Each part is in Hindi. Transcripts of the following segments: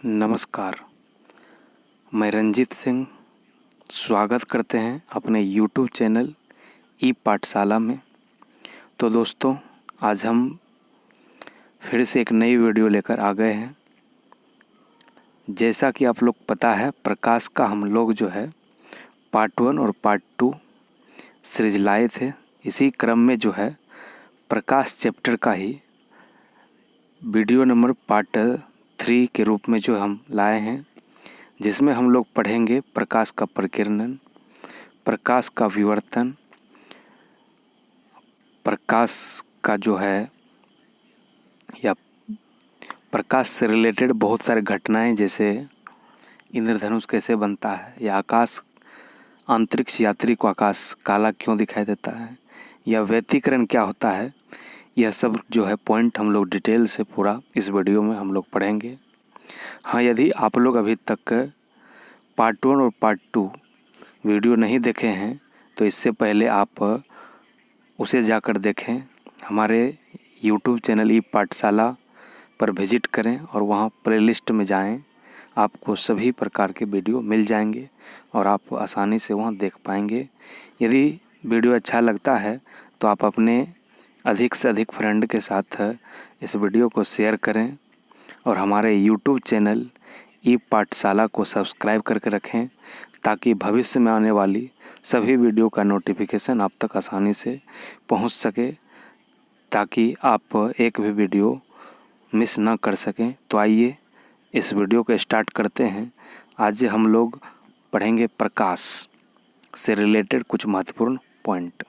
नमस्कार, मैं रंजीत सिंह स्वागत करते हैं अपने YouTube चैनल ई पाठशाला में। तो दोस्तों, आज हम फिर से एक नई वीडियो लेकर आ गए हैं। जैसा कि आप लोग पता है, प्रकाश का हम लोग जो है पार्ट 1 और पार्ट 2 सीरीज लाए थे। इसी क्रम में जो है प्रकाश चैप्टर का ही वीडियो नंबर पार्ट 3 के रूप में जो हम लाए हैं, जिसमें हम लोग पढ़ेंगे प्रकाश का परिकिरणन, प्रकाश का विवर्तन, प्रकाश का जो है या प्रकाश से रिलेटेड बहुत सारे घटनाएं, जैसे इंद्रधनुष कैसे बनता है, या आकाश अंतरिक्ष यात्री को आकाश काला क्यों दिखाई देता है, या व्यतिकरण क्या होता है। यह सब जो है पॉइंट हम लोग डिटेल से पूरा इस वीडियो में हम लोग पढ़ेंगे। हाँ, यदि आप लोग अभी तक पार्ट 1 और पार्ट 2 वीडियो नहीं देखे हैं तो इससे पहले आप उसे जाकर देखें। हमारे YouTube चैनल ई पाठशाला पर विजिट करें और वहाँ प्लेलिस्ट में जाएं। आपको सभी प्रकार के वीडियो मिल जाएंगे और आप आसानी से वहाँ देख पाएंगे। यदि वीडियो अच्छा लगता है तो आप अपने अधिक से अधिक फ्रेंड के साथ इस वीडियो को शेयर करें और हमारे YouTube चैनल ई पाठशाला को सब्सक्राइब करके रखें, ताकि भविष्य में आने वाली सभी वीडियो का नोटिफिकेशन आप तक आसानी से पहुंच सके, ताकि आप एक भी वीडियो मिस ना कर सकें। तो आइए इस वीडियो को स्टार्ट करते हैं। आज हम लोग पढ़ेंगे प्रकाश से रिलेटेड कुछ महत्वपूर्ण पॉइंट।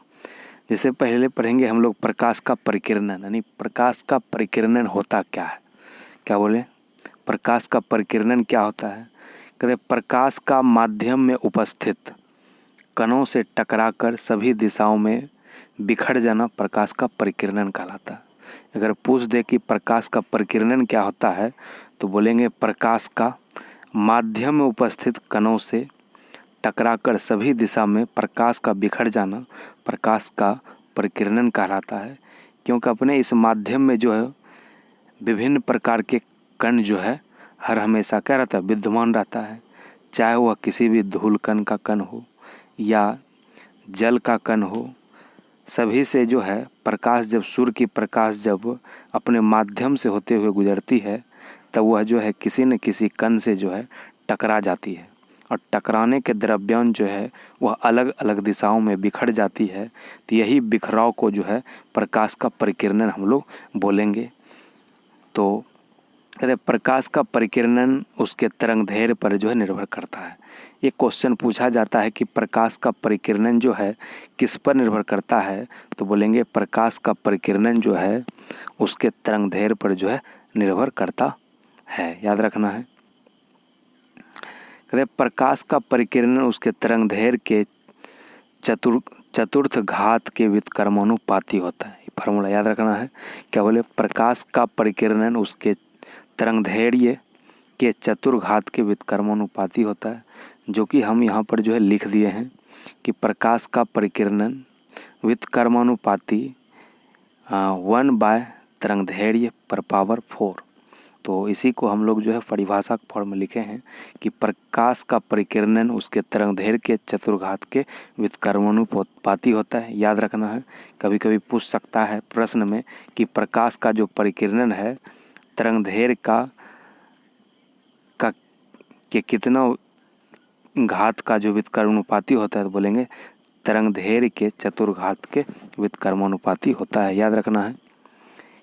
जैसे पहले पढ़ेंगे हम लोग प्रकाश का परिकिरणन, यानी प्रकाश का परिकिरणन होता क्या है। क्या बोले? प्रकाश का परिकिरणन क्या होता है? कहते प्रकाश का माध्यम में उपस्थित कणों से टकराकर सभी दिशाओं में बिखर जाना प्रकाश का परिकिरणन कहलाता है। अगर पूछ दे कि प्रकाश का परिकिरणन क्या होता है, तो बोलेंगे प्रकाश का माध्यम में उपस्थित कणों से टकराकर सभी दिशा में प्रकाश का बिखर जाना प्रकाश का परिकिरणन कहलाता है। क्योंकि अपने इस माध्यम में जो है विभिन्न प्रकार के कण जो है हर हमेशा क्या रहता है, विद्यमान रहता है। चाहे वह किसी भी धूल कण का कण हो या जल का कण हो, सभी से जो है प्रकाश, जब सूर्य की प्रकाश जब अपने माध्यम से होते हुए गुजरती है, तब वह जो है किसी न किसी कण से जो है टकरा जाती है, और टकराने के दरम्यान जो है वह अलग अलग दिशाओं में बिखर जाती है। तो यही बिखराव को जो है प्रकाश का परिकिरणन हम लोग बोलेंगे। तो कहते प्रकाश का परिकिरणन उसके तरंगदैर्घ्य पर जो है निर्भर करता है। ये क्वेश्चन पूछा जाता है कि प्रकाश का परिकिरणन जो है किस पर निर्भर करता है, तो बोलेंगे प्रकाश का परिकिरणन जो है उसके तरंगदैर्घ्य पर जो है निर्भर करता है। याद रखना है। कहते प्रकाश का परिकिरणन उसके तरंगदैर्घ्य के चतुर्थ घात के व्युत्क्रमानुपाती होता है। ये फार्मूला याद रखना है। क्या बोले? प्रकाश का परिकिरणन उसके तरंगदैर्घ्य के चतुर्घात के व्युत्क्रमानुपाती होता है, जो कि हम यहाँ पर जो है लिख दिए हैं कि प्रकाश का परिकिरणन व्युत्क्रमानुपाती 1 तरंगदैर्घ्य पर पावर 4। तो इसी को हम लोग जो है परिभाषा फॉर्म में लिखे हैं कि प्रकाश का परिकिरणन उसके तरंगदैर्घ्य के चतुर्घात के व्युत्क्रमानुपाती होता है। याद रखना है। कभी कभी पूछ सकता है प्रश्न में कि प्रकाश का जो परिकिरणन है तरंगदैर्घ्य का के कितना घात का जो व्युत्क्रमानुपाती होता है, तो बोलेंगे तरंगदैर्घ्य के चतुर्घात के व्युत्क्रमानुपाती होता है। याद रखना है।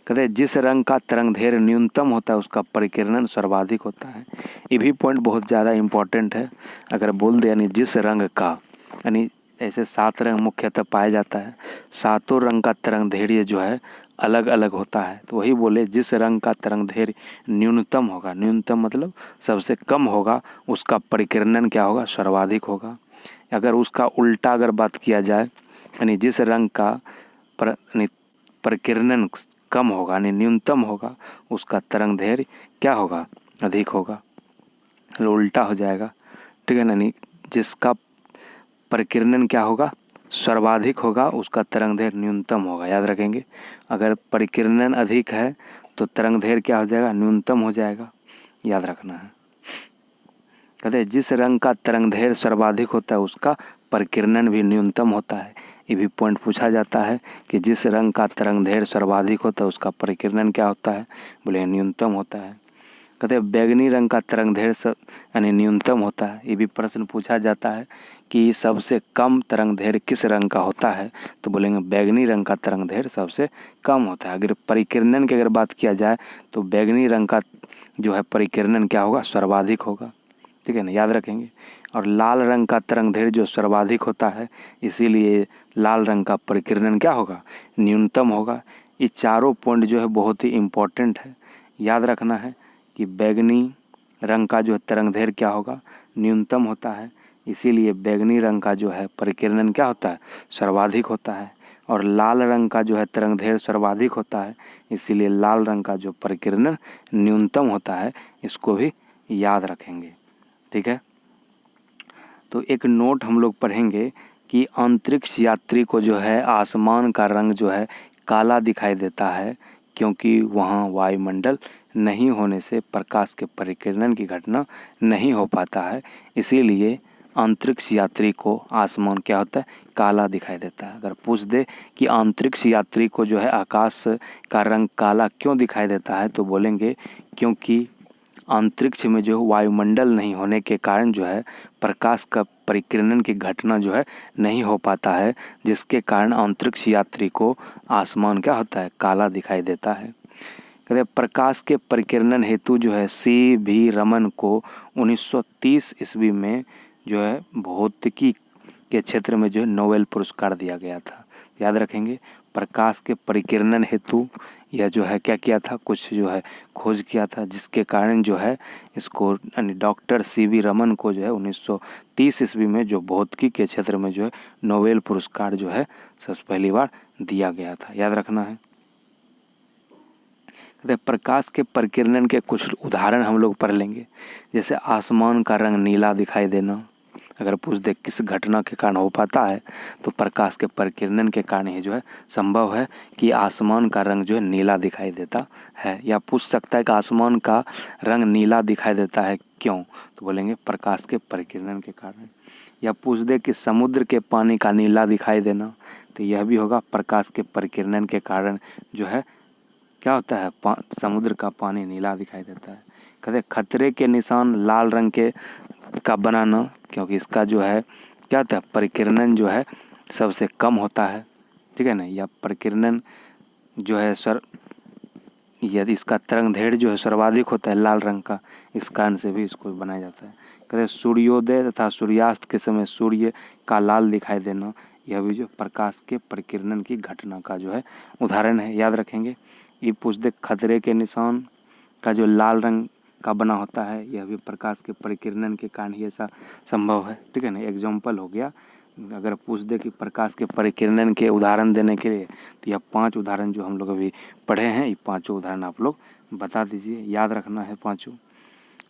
कहते हैं जिस रंग का तरंगदैर्घ्य न्यूनतम होता है उसका परिकिरणन सर्वाधिक होता है। ये भी पॉइंट बहुत ज़्यादा इम्पोर्टेंट है। अगर बोल दे यानी जिस रंग का, यानी ऐसे 7 रंग मुख्यतः पाया जाता है, 7 रंग का तरंगदैर्घ्य जो है अलग अलग होता है, तो वही बोले जिस रंग का तरंगदैर्घ्य न्यूनतम होगा, न्यूनतम मतलब सबसे कम होगा, उसका परिकिरणन क्या होगा, सर्वाधिक होगा। अगर उसका उल्टा अगर बात किया जाए, यानी जिस रंग का परिकिरणन कम होगा यानी न्यूनतम होगा, उसका तरंगदैर्घ्य क्या होगा, अधिक होगा। उल्टा हो जाएगा, ठीक है ना। यानी जिसका परिकिरणन क्या होगा, सर्वाधिक होगा, उसका तरंगदैर्घ्य न्यूनतम होगा। याद रखेंगे। अगर परिकिरणन अधिक है तो तरंगदैर्घ्य क्या हो जाएगा, न्यूनतम हो जाएगा। याद रखना है। कहते हैं जिस रंग का तरंगदैर्घ्य सर्वाधिक होता है उसका परिकिरणन भी न्यूनतम होता है। ये भी पॉइंट पूछा जाता है कि जिस रंग का तरंगदैर्घ्य सर्वाधिक होता है उसका परिकिरणन क्या होता है, बोले न्यूनतम होता है। कहते हैं बैगनी रंग का तरंगदैर्घ्य यानी न्यूनतम होता है। ये भी प्रश्न पूछा जाता है कि सबसे कम तरंगदैर्घ्य किस रंग का होता है, तो बोलेंगे बैगनी रंग का तरंगदैर्घ्य सबसे कम होता है। अगर परिकिरणन की अगर बात किया जाए तो बैगनी रंग का जो है परिकिरणन क्या होगा, सर्वाधिक होगा, ठीक है ना, याद रखेंगे। और लाल रंग का तरंगदैर्घ्य जो सर्वाधिक होता है, इसीलिए लाल रंग का परिकिरणन क्या होगा, न्यूनतम होगा। ये चारों पॉइंट जो है बहुत ही इम्पोर्टेंट है, याद रखना है कि बैगनी रंग का जो है तरंगदैर्घ्य क्या होगा, न्यूनतम होता है, इसीलिए बैगनी रंग का जो है परिकिरणन क्या होता है, सर्वाधिक होता है। और लाल रंग का जो है तरंगदैर्घ्य सर्वाधिक होता है, इसीलिए लाल रंग का जो परिकिरणन न्यूनतम होता है। इसको भी याद रखेंगे, ठीक है। तो एक नोट हम लोग पढ़ेंगे कि अंतरिक्ष यात्री को जो है आसमान का रंग जो है काला दिखाई देता है, क्योंकि वहाँ वायुमंडल नहीं होने से प्रकाश के परिकिरणन की घटना नहीं हो पाता है। इसीलिए अंतरिक्ष यात्री को आसमान क्या होता है, काला दिखाई देता है। अगर पूछ दे कि अंतरिक्ष यात्री को जो है आकाश का रंग काला क्यों दिखाई देता है, तो बोलेंगे क्योंकि अंतरिक्ष में जो वायुमंडल नहीं होने के कारण जो है प्रकाश का परिकिरणन की घटना जो है नहीं हो पाता है, जिसके कारण अंतरिक्ष यात्री को आसमान क्या होता है, काला दिखाई देता है। कहते हैं प्रकाश के परिकिरणन हेतु जो है C.V. रमन को 1930 ईस्वी में जो है भौतिकी के क्षेत्र में जो है नोबेल पुरस्कार दिया गया था। याद रखेंगे, प्रकाश के परिकिरणन हेतु यह जो है क्या किया था, कुछ जो है खोज किया था, जिसके कारण जो है इसको यानी डॉक्टर C.V. रमन को जो है 1930 ईस्वी में जो भौतिकी के क्षेत्र में जो है नोबेल पुरस्कार जो है सबसे पहली बार दिया गया था। याद रखना है। प्रकाश के परिकिरणन के कुछ उदाहरण हम लोग पढ़ लेंगे, जैसे आसमान का रंग नीला दिखाई देना। अगर पूछ दे किस घटना के कारण हो पाता है, तो प्रकाश के परिकिरणन के कारण ही जो है संभव है कि आसमान का रंग जो है नीला दिखाई देता है। या पूछ सकता है कि आसमान का रंग नीला दिखाई देता है क्यों, तो बोलेंगे प्रकाश के परिकिरणन के कारण। या पूछ दे कि समुद्र के पानी का नीला दिखाई देना, तो यह भी होगा प्रकाश के परिकिरणन के कारण जो है क्या होता है, समुद्र का पानी नीला दिखाई देता है। कहते खतरे के निशान लाल रंग के का बनाना, क्योंकि इसका जो है क्या होता है, परिकिरणन जो है सबसे कम होता है, ठीक है ना। या परिकिरणन जो है यदि इसका तरंगदैर्घ्य जो है सर्वाधिक होता है लाल रंग का, इस कारण से भी इसको बनाया जाता है। कहते सूर्योदय तथा सूर्यास्त के समय सूर्य का लाल दिखाई देना, यह भी जो प्रकाश के परिकिरणन की घटना का जो है उदाहरण है। याद रखेंगे। ये पूछ दे खतरे के निशान का जो लाल रंग का बना होता है, यह भी प्रकाश के परिकिरणन के कारण ही ऐसा संभव है, ठीक है ना। एग्जाम्पल हो गया। अगर पूछ दे कि प्रकाश के परिकिरणन के उदाहरण देने के लिए, तो यह 5 उदाहरण जो हम लोग अभी पढ़े हैं, ये 5 उदाहरण आप लोग बता दीजिए, याद रखना है 5।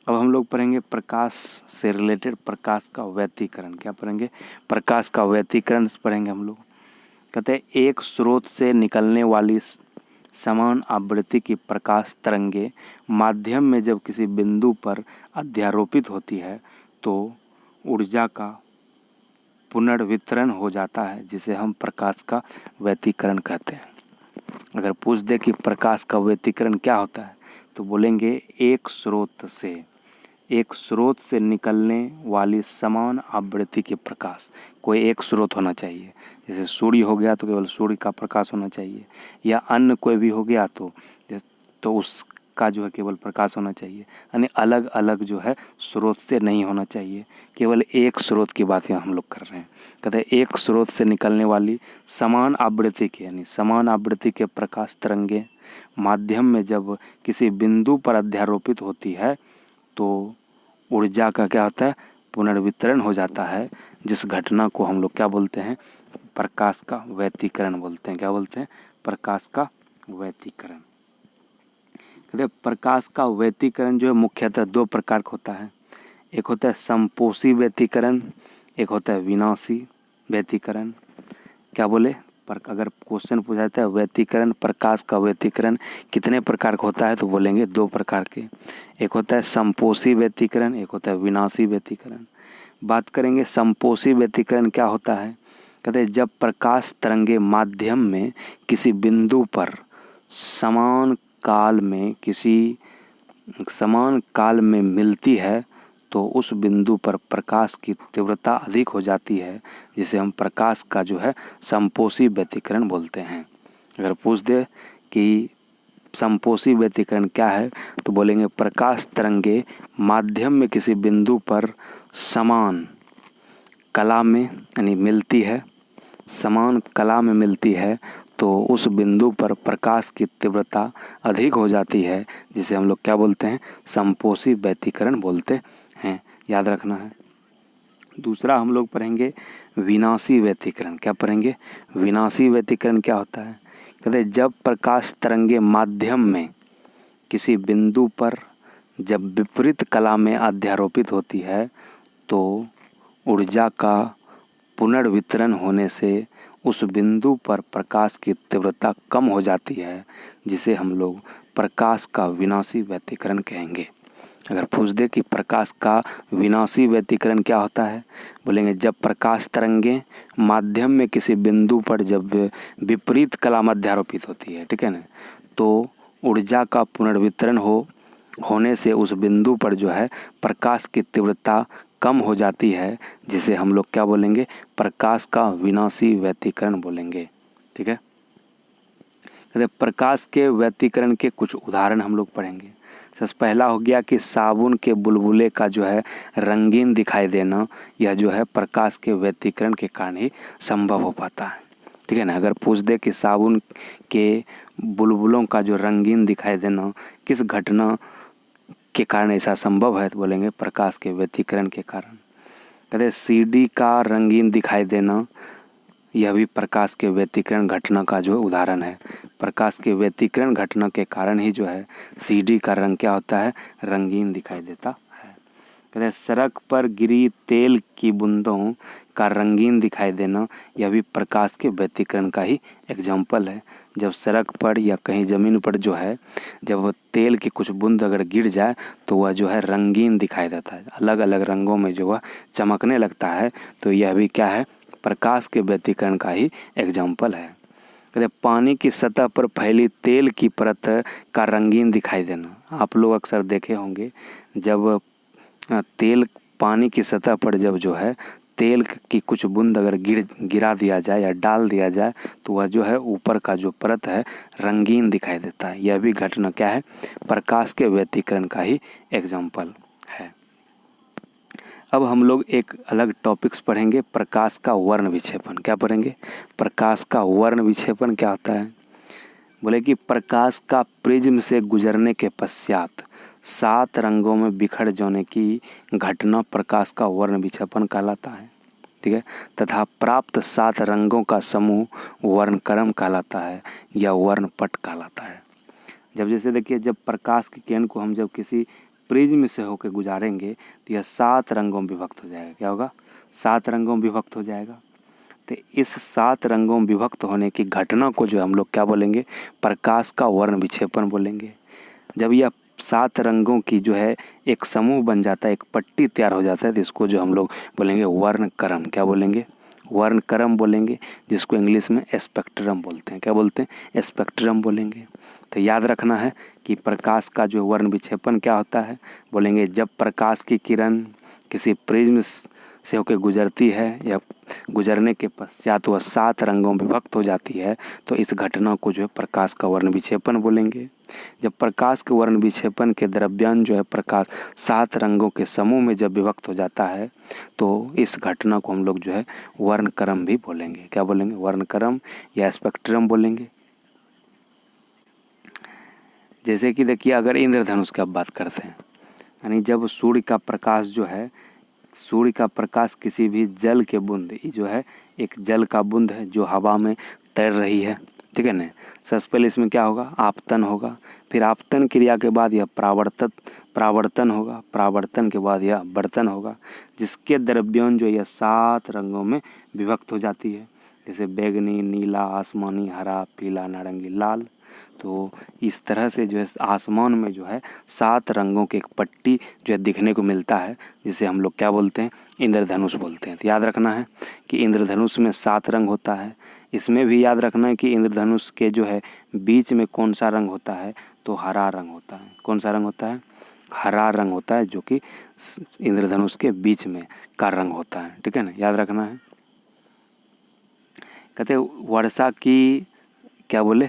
अब हम लोग पढ़ेंगे प्रकाश से रिलेटेड प्रकाश का व्यतिकरण। क्या पढ़ेंगे, प्रकाश का व्यतिकरण पढ़ेंगे हम लोग। कहते हैं एक स्रोत से निकलने वाली समान आवृत्ति की प्रकाश तरंगे माध्यम में जब किसी बिंदु पर अध्यारोपित होती है तो ऊर्जा का पुनर्वितरण हो जाता है, जिसे हम प्रकाश का व्यतिकरण कहते हैं। अगर पूछ दे कि प्रकाश का व्यतिकरण क्या होता है, तो बोलेंगे एक स्रोत से निकलने वाली समान आवृत्ति की प्रकाश। कोई एक स्रोत होना चाहिए, जैसे सूर्य हो गया तो केवल सूर्य का प्रकाश होना चाहिए, या अन्य कोई भी हो गया तो उसका जो है केवल प्रकाश होना चाहिए, यानी अलग अलग जो है स्रोत से नहीं होना चाहिए। केवल एक स्रोत की बात यहाँ हम लोग कर रहे हैं। कहते हैं एक स्रोत से निकलने वाली समान आवृत्ति के यानी समान आवृत्ति के प्रकाश तरंगे माध्यम में जब किसी बिंदु पर अध्यारोपित होती है तो ऊर्जा का क्या होता है, पुनर्वितरण हो जाता है, जिस घटना को हम लोग क्या बोलते हैं, प्रकाश का व्यतिकरण बोलते हैं। क्या बोलते हैं, प्रकाश का व्यतिकरण। कहते हैं प्रकाश का व्यतिकरण जो है मुख्यतः 2 प्रकार का होता है। एक होता है संपोषी व्यतिकरण, एक होता है विनाशी व्यतिकरण। क्या बोले, पर अगर क्वेश्चन पूछा जाता है व्यतिकरण, प्रकाश का व्यतिकरण कितने प्रकार का होता है, तो बोलेंगे 2 प्रकार के। एक होता है संपोषी व्यतिकरण, एक होता है विनाशी व्यतिकरण। बात करेंगे संपोषी व्यतिकरण क्या होता है। कहते हैं जब प्रकाश तरंगे माध्यम में किसी बिंदु पर समान काल में मिलती है तो उस बिंदु पर प्रकाश की तीव्रता अधिक हो जाती है, जिसे हम प्रकाश का जो है संपोषी व्यतिकरण बोलते हैं। अगर पूछ दे कि संपोषी व्यतिकरण क्या है, तो बोलेंगे प्रकाश तरंगे माध्यम में किसी बिंदु पर समान कला में यानी मिलती है, समान कला में मिलती है तो उस बिंदु पर प्रकाश की तीव्रता अधिक हो जाती है, जिसे हम लोग क्या बोलते हैं, संपोषी व्यतिकरण बोलते हैं। याद रखना है। दूसरा हम लोग पढ़ेंगे विनाशी व्यतिकरण। क्या पढ़ेंगे, विनाशी व्यतिकरण क्या होता है। कहते हैं जब प्रकाश तरंगे माध्यम में किसी बिंदु पर जब विपरीत कला में अध्यारोपित होती है तो ऊर्जा का पुनर्वितरण होने से उस बिंदु पर प्रकाश की तीव्रता कम हो जाती है, जिसे हम लोग प्रकाश का विनाशी व्यतिकरण कहेंगे। अगर पूछ दे कि प्रकाश का विनाशी व्यतिकरण क्या होता है, बोलेंगे जब प्रकाश तरंगे माध्यम में किसी बिंदु पर जब विपरीत कला में अध्यारोपित होती है, ठीक है ना, तो ऊर्जा का पुनर्वितरण होने से उस बिंदु पर जो है प्रकाश की तीव्रता कम हो जाती है, जिसे हम लोग क्या बोलेंगे, प्रकाश का विनाशी व्यतिकरण बोलेंगे। ठीक है। प्रकाश के व्यतिकरण के कुछ उदाहरण हम लोग पढ़ेंगे। सबसे पहला हो गया कि साबुन के बुलबुले का जो है रंगीन दिखाई देना, यह जो है प्रकाश के व्यतिकरण के कारण ही संभव हो पाता है। ठीक है ना। अगर पूछ दे कि साबुन के बुलबुलों का जो रंगीन दिखाई देना किस घटना के कारण ऐसा संभव है, तो बोलेंगे प्रकाश के व्यतिकरण के कारण। कहते सीडी का रंगीन दिखाई देना, यह भी प्रकाश के व्यतिकरण घटना का जो उदाहरण है। प्रकाश के व्यतिकरण घटना के कारण ही जो है सीडी का रंग क्या होता है, रंगीन दिखाई देता है। कहते सड़क पर गिरी तेल की बूंदों का रंगीन दिखाई देना, यह भी प्रकाश के व्यतिकरण का ही एग्जाम्पल है। जब सड़क पर या कहीं ज़मीन पर जो है जब तेल की कुछ बूंद अगर गिर जाए तो वह जो है रंगीन दिखाई देता है, अलग अलग रंगों में जो वह चमकने लगता है, तो यह भी क्या है, प्रकाश के व्यतिकरण का ही एग्जाम्पल है। कहते पानी की सतह पर फैली तेल की परत का रंगीन दिखाई देना। आप लोग अक्सर देखे होंगे जब तेल पानी की सतह पर जब जो है तेल की कुछ बूंद अगर गिरा दिया जाए या डाल दिया जाए तो वह जो है ऊपर का जो परत है रंगीन दिखाई देता है। यह भी घटना क्या है, प्रकाश के व्यतिकरण का ही एग्जाम्पल है। अब हम लोग एक अलग टॉपिक्स पढ़ेंगे, प्रकाश का वर्ण विक्षेपण। क्या पढ़ेंगे, प्रकाश का वर्ण विक्षेपण क्या होता है। बोले कि प्रकाश का प्रिज्म से गुजरने के पश्चात 7 रंगों में बिखर जाने की घटना प्रकाश का वर्ण विक्षेपण कहलाता है। ठीक है। तथा प्राप्त 7 रंगों का समूह वर्णक्रम कहलाता है या वर्णपट कहलाता है। जब जैसे देखिए जब प्रकाश की किरण को हम जब किसी प्रिज्म से होकर गुजारेंगे तो यह 7 रंगों में विभक्त हो जाएगा। क्या होगा, 7 रंगों में विभक्त हो जाएगा। तो इस 7 रंगों में विभक्त होने की घटना को जो हम लोग क्या बोलेंगे, प्रकाश का वर्ण विक्षेपण बोलेंगे। जब यह 7 रंगों की जो है एक समूह बन जाता है, एक पट्टी तैयार हो जाता है, तो इसको जो हम लोग बोलेंगे वर्णक्रम। क्या बोलेंगे, वर्णक्रम बोलेंगे, जिसको इंग्लिश में स्पेक्ट्रम बोलते हैं। क्या बोलते हैं, स्पेक्ट्रम बोलेंगे। तो याद रखना है कि प्रकाश का जो वर्ण विक्षेपण क्या होता है, बोलेंगे जब प्रकाश की किरण किसी प्रिज्म से होकर गुजरती है या गुजरने के पश्चात वह 7 रंगों में विभक्त हो जाती है, तो इस घटना को जो है प्रकाश का वर्ण विक्षेपण बोलेंगे। जब प्रकाश के वर्ण विक्षेपण के दरम्यान जो है प्रकाश 7 रंगों के समूह में जब विभक्त हो जाता है तो इस घटना को हम लोग जो है वर्णक्रम भी बोलेंगे। क्या बोलेंगे, वर्णक्रम या स्पेक्ट्रम बोलेंगे। जैसे कि देखिए अगर इंद्रधनुष की अब बात करते हैं, यानी जब सूर्य का प्रकाश जो है, सूर्य का प्रकाश किसी भी जल के बूंद, ये जो है एक जल का बूंद है जो हवा में तैर रही है, ठीक है ना। सबसे पहले इसमें क्या होगा, आपतन होगा, फिर आपतन क्रिया के बाद यह प्रावर्तन होगा, प्रावर्तन के बाद यह वर्तन होगा, जिसके दरम्यान जो यह 7 रंगों में विभक्त हो जाती है। जैसे बैगनी, नीला, आसमानी, हरा, पीला, नारंगी, लाल। तो इस तरह से जो है आसमान में जो है 7 रंगों की एक पट्टी जो है दिखने को मिलता है, जिसे हम लोग क्या बोलते हैं, इंद्रधनुष बोलते हैं। तो याद रखना है कि इंद्रधनुष में 7 रंग होता है। इसमें भी याद रखना है कि इंद्रधनुष के जो है बीच में कौन सा रंग होता है, तो हरा रंग होता है। कौन सा रंग होता है? हरा रंग होता है, जो कि इंद्रधनुष के बीच में का रंग होता है। ठीक है ना, याद रखना है। कहते वर्षा की क्या बोले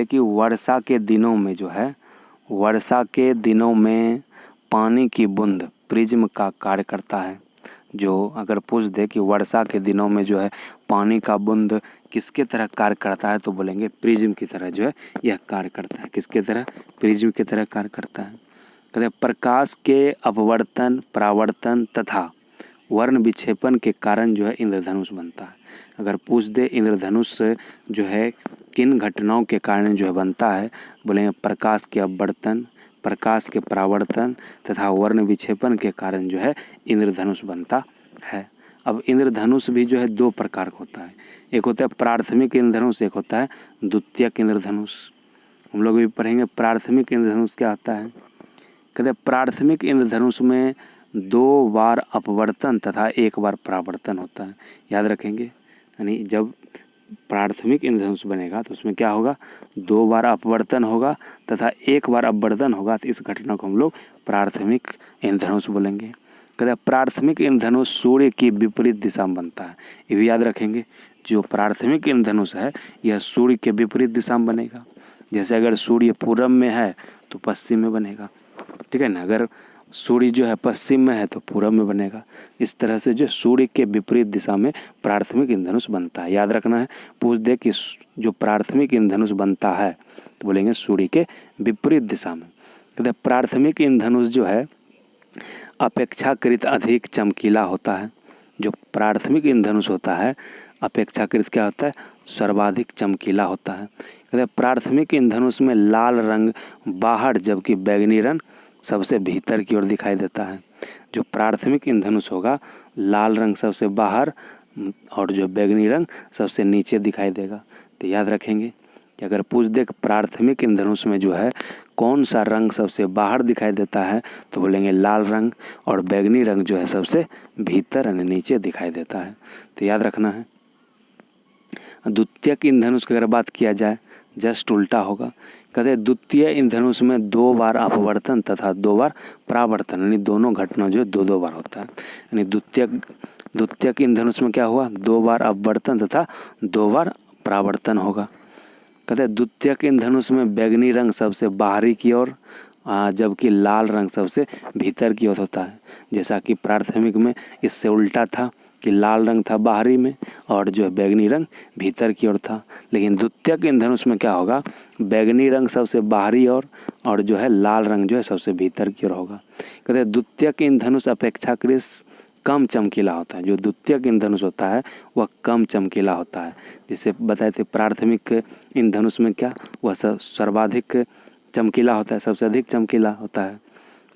कि वर्षा के दिनों में जो है, वर्षा के दिनों में पानी की बूंद प्रिज्म का कार्य करता है। जो अगर पूछ दे कि वर्षा के दिनों में जो है पानी का बूंद किसके तरह कार्य करता है, तो बोलेंगे प्रिज्म की तरह जो है यह कार्य करता है। किसके तरह? प्रिज्म की तरह कार्य करता है। कहते हैं प्रकाश के अपवर्तन, परावर्तन तथा वर्ण विक्षेपण के कारण जो है इंद्रधनुष बनता है। अगर पूछ दे इंद्रधनुष जो है किन घटनाओं के कारण जो है बनता है, बोलेंगे प्रकाश के अपवर्तन, प्रकाश के परावर्तन तथा वर्ण विक्षेपण के कारण जो है इंद्रधनुष बनता है। अब इंद्रधनुष भी जो है 2 प्रकार का होता है। एक होता है प्राथमिक इंद्रधनुष, एक होता है द्वितीयक इंद्रधनुष। हम लोग भी पढ़ेंगे प्राथमिक इंद्रधनुष क्या होता है। कहते हैं प्राथमिक इंद्रधनुष में 2 बार अपवर्तन तथा 1 बार परावर्तन होता है। याद रखेंगे, यानी जब प्राथमिक इंद्रधनुष बनेगा तो उसमें क्या होगा, 2 बार अपवर्तन होगा तथा 1 बार अपवर्तन होगा। तो इस घटना को हम लोग प्राथमिक इंद्रधनुष बोलेंगे। कहते हैं प्राथमिक इंद्रधनुष सूर्य की विपरीत दिशा में बनता है। ये भी याद रखेंगे, जो प्राथमिक इंद्रधनुष है यह सूर्य के विपरीत दिशा में बनेगा। जैसे अगर सूर्य पूरब में है तो पश्चिम में बनेगा। ठीक है ना, अगर सूर्य जो है पश्चिम में है तो पूरब में बनेगा। इस तरह से जो सूर्य के विपरीत दिशा में प्राथमिक इंद्रधनुष बनता है। याद रखना है, पूछ दे कि जो प्राथमिक इंद्रधनुष बनता है तो बोलेंगे सूर्य के विपरीत दिशा में। कहते हैं प्राथमिक इंद्रधनुष जो है अपेक्षाकृत अधिक चमकीला होता है। जो प्राथमिक इंद्रधनुष होता है अपेक्षाकृत क्या होता है, सर्वाधिक चमकीला होता है। कहते हैं प्राथमिक इंद्रधनुष में लाल रंग बाहर जबकि बैगनी रंग सबसे भीतर की ओर दिखाई देता है। जो प्राथमिक इंद्रधनुष होगा लाल रंग सबसे बाहर और जो बैगनी रंग सबसे नीचे दिखाई देगा। तो याद रखेंगे कि अगर पूछ दे कि प्राथमिक इंद्रधनुष में जो है कौन सा रंग सबसे बाहर दिखाई देता है, तो बोलेंगे लाल रंग, और बैगनी रंग जो है सबसे भीतर यानी नीचे दिखाई देता है। तो याद रखना है। द्वितीयक इंद्रधनुष की अगर बात किया जाए जस्ट उल्टा होगा। कहते हैं द्वितीय इंद्रधनुष में 2 बार अपवर्तन तथा 2 बार परावर्तन, यानी दोनों घटना जो है 2-2 बार होता है। यानी द्वितीयक इंद्रधनुष में क्या हुआ, 2 बार अपवर्तन तथा 2 बार परावर्तन होगा। कहते हैं द्वितीयक इंद्रधनुष में बैगनी रंग सबसे बाहरी की ओर जबकि लाल रंग सबसे भीतर की ओर होता है। जैसा कि प्राथमिक में इससे उल्टा था कि लाल रंग था बाहरी में और जो है बैगनी रंग भीतर की ओर था। लेकिन द्वितीयक इंद्रधनुष में क्या होगा, बैगनी रंग सबसे बाहरी ओर और जो है लाल रंग जो है सबसे भीतर की ओर होगा। कहते हैं द्वितीयक इंद्रधनुष अपेक्षाकृत कम चमकीला होता है। जो द्वितीयक इंद्रधनुष होता है वह कम चमकीला होता है। जिससे बताए थे प्राथमिक इंद्रधनुष में क्या, वह सर्वाधिक चमकीला होता है, सबसे अधिक चमकीला होता है।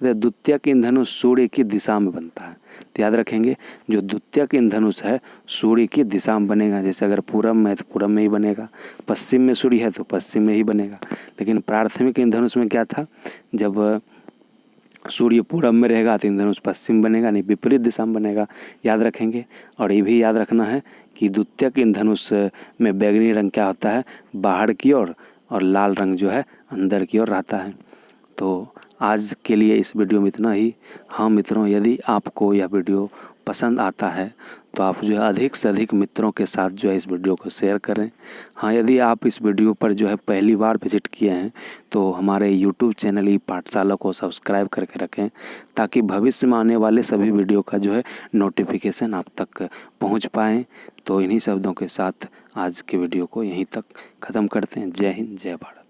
द्वितीयक इंद्रधनुष सूर्य की दिशा में बनता है। तो याद रखेंगे, जो द्वितीयक इंद्रधनुष है सूर्य की दिशा में बनेगा। जैसे अगर पूरब में है तो पूरब में ही बनेगा, पश्चिम में सूर्य है तो पश्चिम में ही बनेगा। लेकिन प्राथमिक इंद्रधनुष में क्या था, जब सूर्य पूरब में रहेगा तो इंद्रधनुष पश्चिम बनेगा, नहीं विपरीत दिशा में बनेगा। याद रखेंगे। और ये भी याद रखना है कि द्वितीयक इंद्रधनुष में बैगनी रंग क्या होता है, बाहर की ओर, और लाल रंग जो है अंदर की ओर रहता है। तो आज के लिए इस वीडियो में इतना ही। हाँ मित्रों, यदि आपको यह वीडियो पसंद आता है तो आप जो है अधिक से अधिक मित्रों के साथ जो है इस वीडियो को शेयर करें। हाँ, यदि आप इस वीडियो पर जो है पहली बार विजिट किए हैं तो हमारे यूट्यूब चैनल ई पाठशाला को सब्सक्राइब करके रखें, ताकि भविष्य में आने वाले सभी वीडियो का जो है नोटिफिकेशन आप तक पहुँच पाएँ। तो इन्हीं शब्दों के साथ आज के वीडियो को यहीं तक ख़त्म करते हैं। जय हिंद, जय भारत।